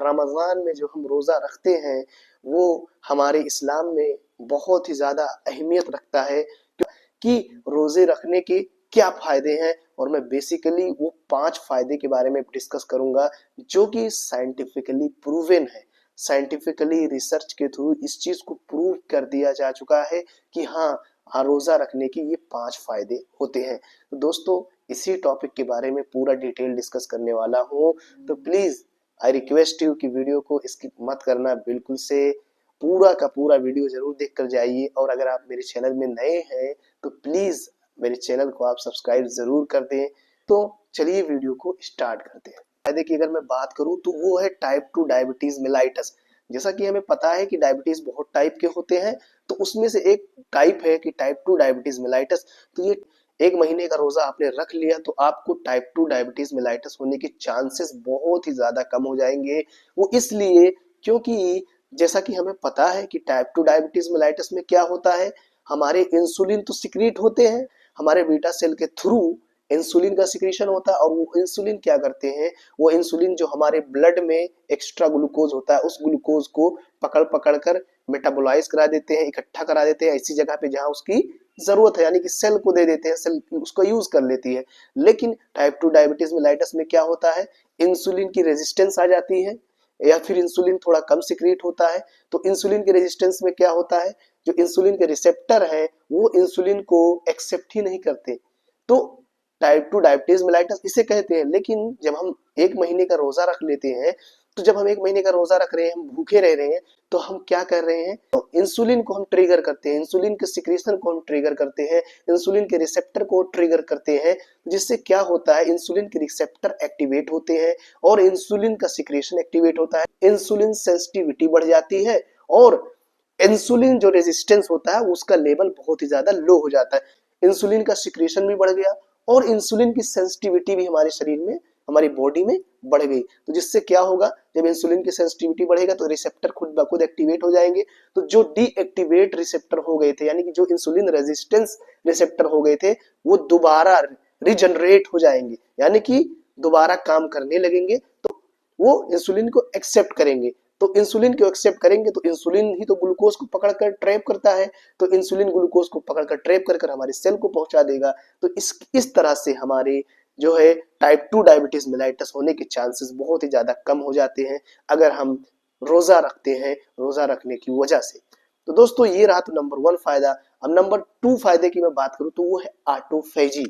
रमजान में जो हम रोजा रखते हैं वो हमारे इस्लाम में बहुत ही ज्यादा अहमियत रखता है कि रोजे रखने के क्या फायदे हैं। और मैं बेसिकली वो 5 फायदे के बारे में डिस्कस करूंगा जो कि साइंटिफिकली प्रूवन है। साइंटिफिकली रिसर्च के थ्रू इस चीज को प्रूव कर दिया जा चुका है कि हाँ रोजा रखने के ये 5 फायदे होते हैं। तो दोस्तों इसी टॉपिक के बारे में पूरा डिटेल डिस्कस करने वाला हूँ। तो प्लीज आई रिक्वेस्ट यू कि वीडियो को स्किप मत करना, बिल्कुल से पूरा का पूरा वीडियो जरूर देख कर जाइए। और अगर आप मेरे चैनल में नए हैं तो प्लीज मेरे चैनल को आप सब्सक्राइब जरूर कर दें। तो चलिए वीडियो को स्टार्ट करते हैं। फायदे की अगर मैं बात करूं तो वो है टाइप 2 डायबिटीज मेलाइटस। जैसा कि हमें पता है कि डायबिटीज बहुत टाइप के होते हैं, तो उसमें से एक टाइप है कि टाइप 2 डायबिटीज मेलाइटस। तो ये 1 महीने का रोजा आपने रख लिया तो आपको टाइप 2 डायबिटीज मेलाइटस होने के चांसेस बहुत ही ज्यादा कम हो जाएंगे। वो इसलिए क्योंकि जैसा कि हमें पता है कि टाइप 2 डायबिटीज मेलाइटस में क्या होता है, हमारे इंसुलिन तो सिक्रीट होते हैं, हमारे बीटा सेल के थ्रू इंसुलिन का सिक्रीशन होता है। और वो इंसुलिन क्या करते हैं, वो इंसुलिन जो हमारे ब्लड में एक्स्ट्रा ग्लूकोज होता है उस ग्लूकोज को पकड़ पकड़ कर मेटाबोलाइज करा देते हैं, इकट्ठा करा देते हैं ऐसी जगह पे जहां उसकी जरूरत है, यानी कि सेल को दे देते हैं, सेल उसको यूज कर लेती है। लेकिन टाइप 2 डायबिटीज मेलाइटस में क्या होता है, इंसुलिन की रेजिस्टेंस आ जाती है या फिर इंसुलिन थोड़ा कम सिक्रीट होता है। तो इंसुलिन के रेजिस्टेंस में क्या होता है, जो इंसुलिन के रिसेप्टर है वो इंसुलिन को एक्सेप्ट ही नहीं करते। तो टाइप 2 डायबिटीज मेलाइटस इसे कहते हैं। लेकिन जब हम 1 महीने का रोजा रख लेते हैं, तो जब हम 1 महीने का रोजा रख रहे हैं, हम भूखे रह रहे हैं, तो हम क्या कर रहे हैं, तो इंसुलिन को हम ट्रिगर करते हैं, इंसुलिन के सिक्रीशन को हम ट्रिगर करते हैं, इंसुलिन के रिसेप्टर को ट्रिगर करते हैं। जिससे क्या होता है, इंसुलिन के रिसेप्टर एक्टिवेट होते हैं और इंसुलिन का सिक्रीशन एक्टिवेट होता है, इंसुलिन सेंसिटिविटी बढ़ जाती है और इंसुलिन जो रेजिस्टेंस होता है उसका लेवल बहुत ही ज्यादा लो हो जाता है। इंसुलिन का सिक्रीशन भी बढ़ गया और इंसुलिन की सेंसिटिविटी भी हमारे शरीर में, हमारी बॉडी में बढ़ गई। तो जिससे क्या होगा, जब इंसुलिन की सेंसिटिविटी बढ़ेगा तो रिसेप्टर खुद ब खुद एक्टिवेट हो जाएंगे। तो जो डीएक्टिवेट रिसेप्टर हो गए थे, यानी कि जो इंसुलिन रेजिस्टेंस रिसेप्टर हो गए थे, वो दोबारा रिजनरेट हो जाएंगे, यानी कि दोबारा काम करने लगेंगे। तो वो इंसुलिन को एक्सेप्ट करेंगे। तो इंसुलिन को एक्सेप्ट करेंगे तो इंसुलिन ही तो ग्लूकोज को पकड़कर ट्रैप करता है। तो इंसुलिन ग्लूकोज को पकड़कर ट्रैप कर हमारे सेल को पहुंचा देगा। तो इस तरह से हमारे जो है टाइप 2 डायबिटीज मेलाइटस होने के चांसेस बहुत ही ज्यादा कम हो जाते हैं अगर हम रोजा रखते हैं, रोजा रखने की वजह से। तो दोस्तों ये रहा तो नंबर 1 फायदा। अब नंबर 2 फायदे की मैं बात करूं तो वो है ऑटोफेजी।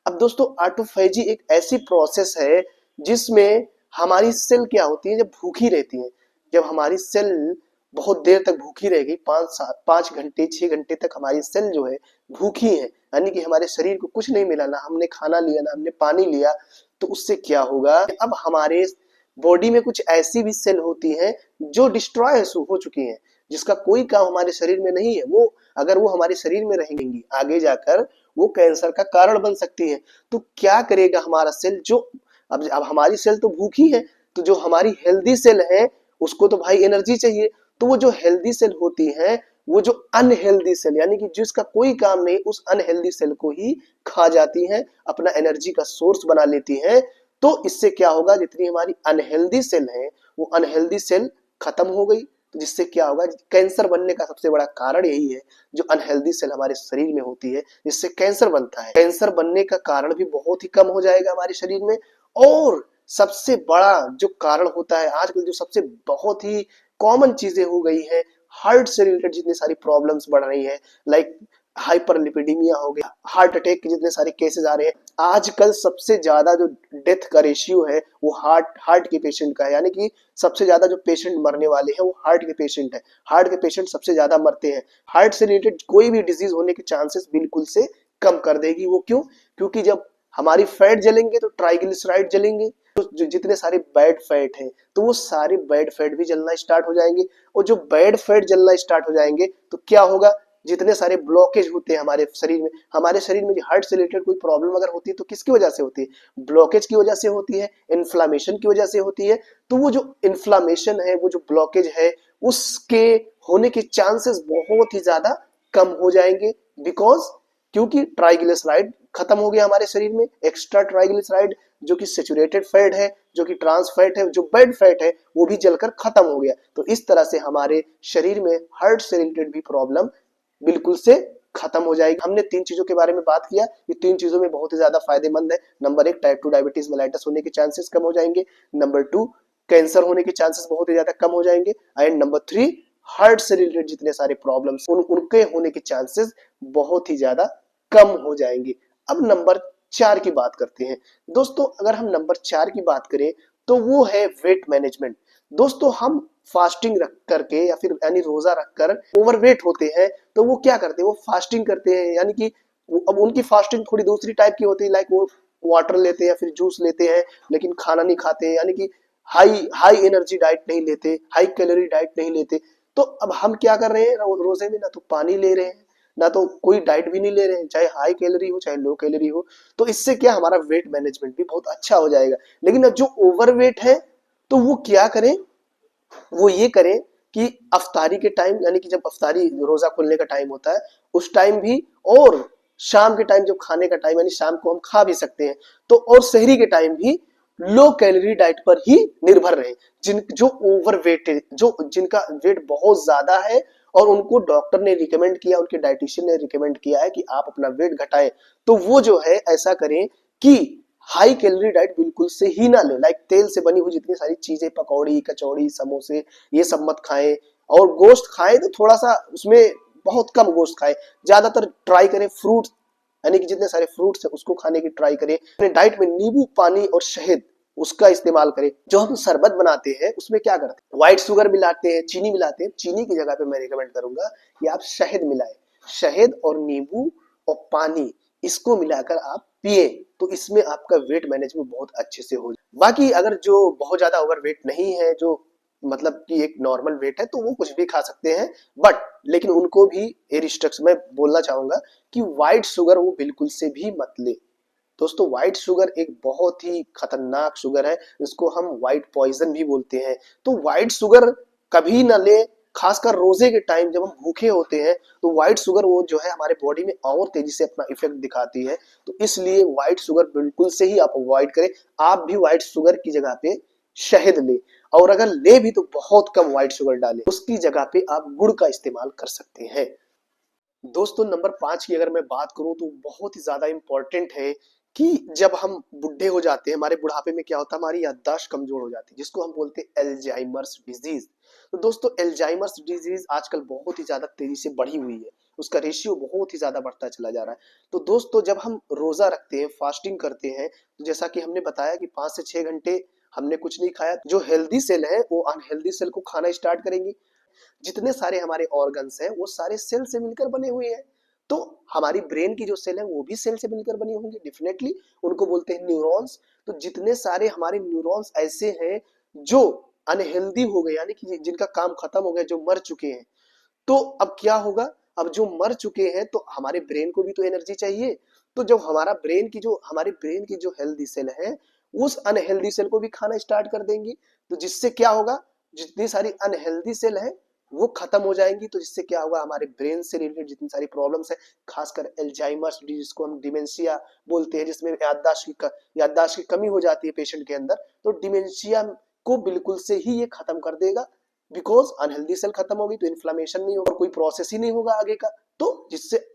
अब दोस्तों ऑटोफेजी एक ऐसी प्रोसेस है जिसमें हमारी सेल क्या होती है, जब भूखी रहती है, जब हमारी सेल बहुत देर तक भूखी रहेगी, 5 घंटे 6 घंटे तक हमारी सेल जो है भूखी है, यानी कि हमारे शरीर को कुछ नहीं मिला, ना हमने खाना लिया ना हमने पानी लिया। तो उससे क्या होगा, अब हमारे बॉडी में कुछ ऐसी भी सेल होती हैं जो डिस्ट्रॉय हो चुकी हैं, जिसका कोई काम हमारे शरीर में नहीं है। वो अगर वो हमारे शरीर में रहेंगी आगे जाकर वो कैंसर का कारण बन सकती है। तो क्या करेगा हमारा सेल, जो अब हमारी सेल तो भूखी है, तो जो हमारी हेल्दी सेल है उसको तो भाई एनर्जी चाहिए। तो वो जो हेल्दी सेल होती है, वो जो अनहेल्दी सेल, यानी कि जिसका कोई काम नहीं, उस अनहेल्दी सेल को ही खा जाती है, अपना एनर्जी का सोर्स बना लेती है। तो इससे क्या होगा, जितनी हमारी अनहेल्दी सेल है वो अनहेल्दी सेल खत्म हो गई। तो जिससे क्या होगा, कैंसर बनने का सबसे बड़ा कारण यही है, जो अनहेल्दी सेल हमारे शरीर में होती है जिससे कैंसर बनता है। कैंसर बनने का कारण भी बहुत ही कम हो जाएगा हमारे शरीर में। और सबसे बड़ा जो कारण होता है आजकल, जो सबसे बहुत ही कॉमन चीजें हो गई है, हार्ट से रिलेटेड जितनी सारी प्रॉब्लम्स बढ़ रही है, लाइक हाइपरलिपिडीमिया हो गया, हार्ट अटैक के जितने सारे केसेस आ रहे हैं आजकल, सबसे ज्यादा जो डेथ का रेशियो है वो हार्ट के पेशेंट का है, यानी कि सबसे ज्यादा जो पेशेंट मरने वाले हैं वो हार्ट के पेशेंट है। हार्ट के पेशेंट सबसे ज्यादा मरते हैं। हार्ट से रिलेटेड कोई भी डिजीज होने के चांसेस बिल्कुल से कम कर देगी वो। क्यों, क्योंकि जब हमारी फैट जलेंगे तो ट्राइग्लिसराइड जलेंगे, तो जितने सारे बैड फैट हैं तो वो सारे बैड फैट भी जलना स्टार्ट हो जाएंगे। और जो बैड फैट जलना स्टार्ट हो जाएंगे तो क्या होगा, जितने सारे ब्लॉकेज होते हैं हमारे शरीर में, हमारे शरीर में हार्ट से रिलेटेड कोई प्रॉब्लम अगर होती है तो किसकी वजह से होती है, ब्लॉकेज की वजह से होती है, इन्फ्लामेशन की वजह से होती है। तो वो जो इन्फ्लामेशन है, वो जो ब्लॉकेज है, उसके होने के चांसेस बहुत ही ज्यादा कम हो जाएंगे। बिकॉज क्योंकि ट्राइग्लिसराइड खत्म हो गया हमारे शरीर में, एक्स्ट्रा ट्राइग्लिसराइड जो कि सेचुरेटेड फैट है, जो कि ट्रांस फैट है, जो बैड फैट है, वो भी जलकर खत्म हो गया। तो इस तरह से हमारे शरीर में हार्ट से रिलेटेड भी प्रॉब्लम बिल्कुल से खत्म हो जाएगी। हमने 3 चीजों के बारे में बात किया, ये 3 चीजों में बहुत ही ज्यादा फायदेमंद है। नंबर 1, टाइप 2 डायबिटीज मेलाइटस होने के चांसेस कम हो जाएंगे। नंबर 2, कैंसर होने के चांसेस बहुत ही ज्यादा कम हो जाएंगे। एंड नंबर 3, हार्ट से रिलेटेड जितने सारे प्रॉब्लम्स उनके होने के चांसेस बहुत ही ज्यादा कम हो जाएंगे। अब नंबर 4 की बात करते हैं। दोस्तों अगर हम नंबर 4 की बात करें तो वो है वेट मैनेजमेंट। दोस्तों हम फास्टिंग रख करके या फिर यानी रोजा रखकर ओवरवेट होते हैं, तो वो क्या करते हैं, वो फास्टिंग करते हैं, यानी कि अब उनकी फास्टिंग थोड़ी दूसरी टाइप की होती है, लाइक वो वाटर लेते हैं या फिर जूस लेते हैं, लेकिन खाना नहीं खाते, यानी कि हाई हाई एनर्जी डाइट नहीं लेते, हाई कैलोरी डाइट नहीं लेते। तो अब हम क्या कर रहे हैं रोजे में, ना तो पानी ले रहे हैं, ना तो कोई डाइट भी नहीं ले रहे हैं, चाहे हाई कैलोरी हो चाहे लो कैलोरी हो। तो इससे क्या हमारा वेट मैनेजमेंट भी बहुत अच्छा हो जाएगा। लेकिन अब जो ओवरवेट है तो वो क्या करें, वो ये करें कि अफ्तारी के टाइम, यानी कि जब अफ्तारी रोजा खोलने का टाइम होता है उस टाइम भी, और शाम के टाइम जब खाने का टाइम, यानी शाम को हम खा भी सकते हैं, तो और सहरी के टाइम भी लो कैलोरी डाइट पर ही निर्भर रहे। जो ओवर वेट है, जो जिनका वेट बहुत ज्यादा है और उनको डॉक्टर ने रिकमेंड किया, उनके डाइटिशियन ने रिकमेंड किया है कि आप अपना वेट घटाएं, तो वो जो है ऐसा करें कि हाई कैलोरी डाइट बिल्कुल से ही ना ले, लाइक तेल से बनी हुई जितनी सारी चीजें, पकौड़ी, कचौड़ी, समोसे, ये सब मत खाएं। और गोश्त खाएं तो थोड़ा सा उसमें बहुत कम गोश्त खाएं। ज्यादातर ट्राई करें फ्रूट, यानी कि जितने सारे फ्रूट्स है उसको खाने की ट्राई करें। अपने डाइट में नींबू पानी और शहद उसका इस्तेमाल करें। जो हम शरबत बनाते हैं उसमें क्या करते हैं, व्हाइट शुगर मिलाते हैं, चीनी मिलाते हैं। चीनी की जगह पे मैं रिकमेंड करूंगा कि आप शहद मिलाएं। शहद और नींबू और पानी, इसको मिलाकर आप पिए, तो इसमें आपका वेट मैनेजमेंट बहुत अच्छे से हो जाए। बाकी अगर जो बहुत ज्यादा ओवर वेट नहीं है, जो मतलब कि एक नॉर्मल वेट है, तो वो कुछ भी खा सकते हैं, बट लेकिन उनको भी ये रिस्ट्रिक्शन मैं बोलना चाहूंगा कि व्हाइट शुगर वो बिल्कुल से भी मत ले। दोस्तों व्हाइट शुगर एक बहुत ही खतरनाक शुगर है, इसको हम व्हाइट पॉइजन भी बोलते हैं। तो व्हाइट शुगर कभी ना ले, खासकर रोजे के टाइम जब हम भूखे होते हैं, तो व्हाइट शुगर वो जो है हमारे बॉडी में और तेजी से अपना इफेक्ट दिखाती है। तो इसलिए व्हाइट शुगर बिल्कुल से ही आप अवॉइड करें। आप भी व्हाइट शुगर की जगह पे शहद ले, और अगर ले भी तो बहुत कम व्हाइट शुगर डालें, उसकी जगह पे आप गुड़ का इस्तेमाल कर सकते हैं। दोस्तों नंबर 5 की अगर मैं बात करूं तो बहुत ही ज्यादा इंपॉर्टेंट है कि जब हम बुढ़े हो जाते हैं, हमारे बुढ़ापे में क्या होता है, हमारी याददाश्त कमजोर हो जाती है, जिसको हम बोलते हैं एल्जाइमर्स डिजीज। तो दोस्तों एल्जाइमर्स डिजीज आजकल बहुत ही ज्यादा तेजी से बढ़ी हुई है, उसका रेशियो बहुत ही ज्यादा बढ़ता चला जा रहा है। तो दोस्तों जब हम रोजा रखते हैं, फास्टिंग करते हैं, तो जैसा कि हमने बताया कि 5 से 6 घंटे हमने कुछ नहीं खाया, जो हेल्दी सेल है वो अनहेल्दी सेल को खाना स्टार्ट करेंगी। जितने सारे हमारे ऑर्गन्स हैं वो सारे सेल से मिलकर बने हुए हैं। तो हमारी ब्रेन की जो सेल है वो भी सेल से मिलकर बनी होंगी डेफिनेटली, उनको बोलते हैं न्यूरॉन्स। तो जितने सारे हमारे न्यूरॉन्स ऐसे हैं जो अनहेल्दी हो गए, यानी कि जिनका काम खत्म हो गया, जो मर चुके हैं, तो अब क्या होगा, अब जो मर चुके हैं तो हमारे ब्रेन को भी तो एनर्जी चाहिए। तो जब हमारे ब्रेन की जो हेल्दी सेल है उस अनहेल्दी सेल को भी खाना स्टार्ट कर देंगी, तो जिससे क्या होगा, जितनी सारी अनहेल्दी सेल है वो खत्म हो जाएंगी। तो जिससे क्या होगा, हमारे ब्रेन से रिलेटेड जितनी सारी प्रॉब्लम्स है, खासकर एल्जाइमर्स डिजीज को हम डिमेंशिया बोलते हैं, जिसमें याददाश्त की कमी हो जाती है पेशेंट के अंदर, तो डिमेंशिया को बिल्कुल से ही ये खत्म कर देगा। बिकॉज अनहेल्दी सेल खत्म होगी तो इन्फ्लामेशन नहीं होगा, कोई प्रोसेस ही नहीं होगा आगे का, तो जिससे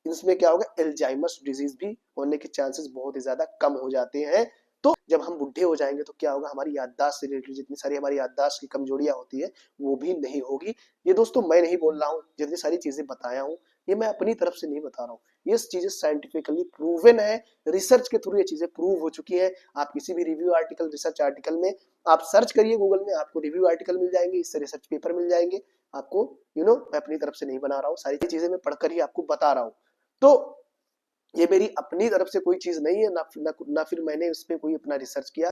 इसमें क्या होगा, एल्जाइमर्स डिजीज भी होने के चांसेस बहुत ही ज्यादा कम हो जाते हैं। तो जब हम बुढ़े हो जाएंगे तो क्या होगा, हमारी याददाश्त से रिलेटेड जितनी सारी हमारी याददाश्त की कमजोरियां होती है वो भी नहीं होगी। ये दोस्तों मैं नहीं बोल रहा हूँ, जितनी सारी चीजें बताया हूँ ये मैं अपनी तरफ से नहीं बता रहा हूँ, ये चीजें साइंटिफिकली प्रूवन है, रिसर्च के थ्रू ये चीजें प्रूव हो चुकी है। आप किसी भी रिव्यू आर्टिकल, रिसर्च आर्टिकल में आप सर्च करिए गूगल में, आपको रिव्यू आर्टिकल मिल जाएंगे, इससे रिसर्च पेपर मिल जाएंगे आपको। मैं अपनी तरफ से नहीं बना रहा हूँ, सारी चीजें मैं पढ़कर ही आपको बता रहा हूँ। तो ये मेरी अपनी तरफ से कोई चीज नहीं है, ना फिर मैंने उस पर कोई अपना रिसर्च किया।